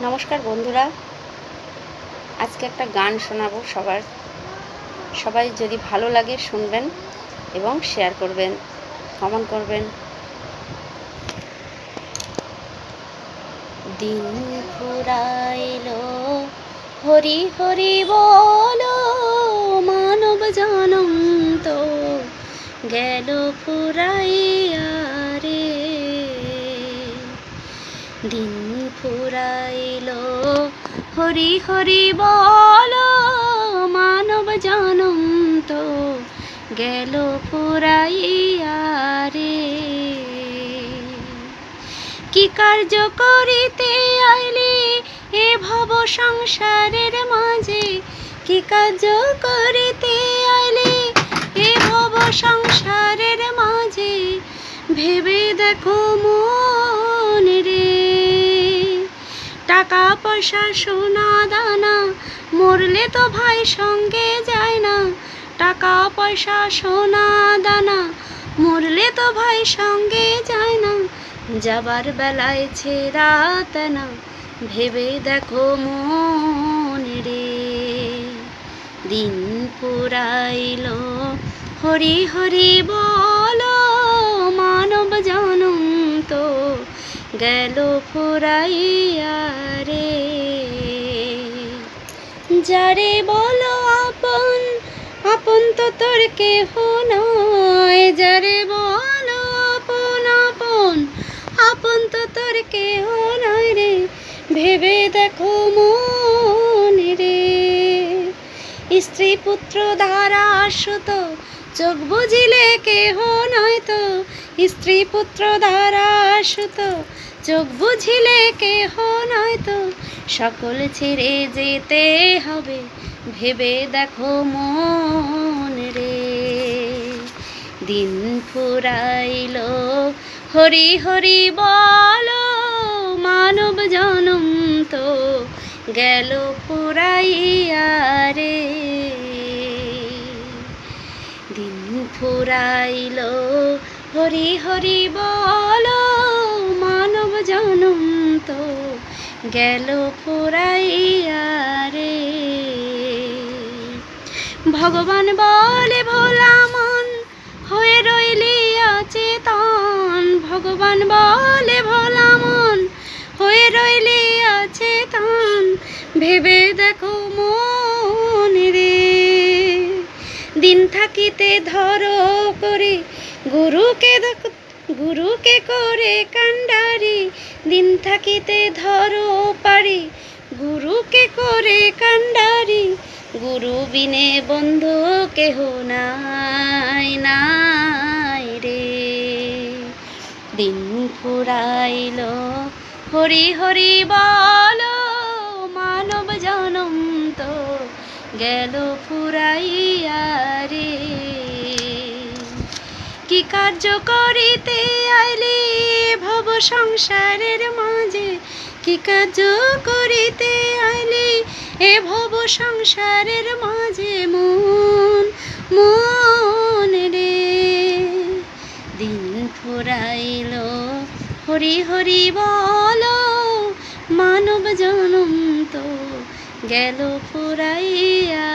নমস্কার বন্ধুরা, আজকে একটা গান শোনাবো। সবাই যদি ভালো লাগে শুনবেন এবং শেয়ার করবেন, কমেন্ট করবেন। দিন ফুরাইলো হরি হরি বলো, মানব জনম তো গেল ফুরাইয়া রে। দিন ফুরাইলো হরি হরি বলো, মানব জনম তো গেল ফুরাইয়া রে। কি কার্য করিতে আইলি এ ভব সংসারের মাঝে, কি কার্য করিতে আইলি এ ভব সংসারের মাঝে, ভেবে দেখো মন রে। টাকা পয়সা সোনা দানা মরলে তো ভাই সঙ্গে যায় না, টাকা পয়সা সোনা দানা মরলে তো ভাই সঙ্গে যায় না। যাবার বেলায় ছেড়াত না, ভেবে দেখো মন রে। দিন ফুরাইলো হরি হরি বলো, মানব জনম তো গেল ফুরাইয়া রে। যারে বলো আপন, আপন তো তোর কেহ নয়। যারে বলো আপন, আপন আপন তো তোর কেহ নয় রে। ভেবে দেখো মন রে। স্ত্রী পুত্র দ্বারা আশুত, চোখ বুঝিলে কেহ নয় তো। স্ত্রী পুত্র দ্বারা আশুত, চোখ বুঝিলে কেহ নয় তো। সকল ছেড়ে যেতে হবে, ভেবে দেখো মন রে। দিন ফুরাইলো হরি হরি বলো, মানব জনম তো গেল ফুরাইয়া রে। দিন ফুরাইলো হরি হরি বলো, মানব জনম তো গেল ফুরাইয়া রে। ভগবান বলে ভোলা মন হয়ে রইলি অচেতন। ভগবান বলে ভোলা মন হয়ে রইলি অচেতন, ভেবে দেখো মন রে। দিন থাকিতে ধরো করে গুরুকে করে কান্ডারি। দিন থাকিতে ধরো পারি গুরুকে করে কান্ডারি। গুরু বিনে বন্ধু কেহ নাই নাই রে। দিন ফুরাইলো হরি হরি বলো, মানব জনম তো গেল ফুরাইয়া রে। কি কার্য করিতে আইলি ভব সংসারের মাঝে, কি কার্য করিতে আইলি এ ভব সংসারের মাঝে, মন মন রে। দিন ফুরাইলো হরি হরি বলো, মানব জনম তো গেল ফুরাইয়া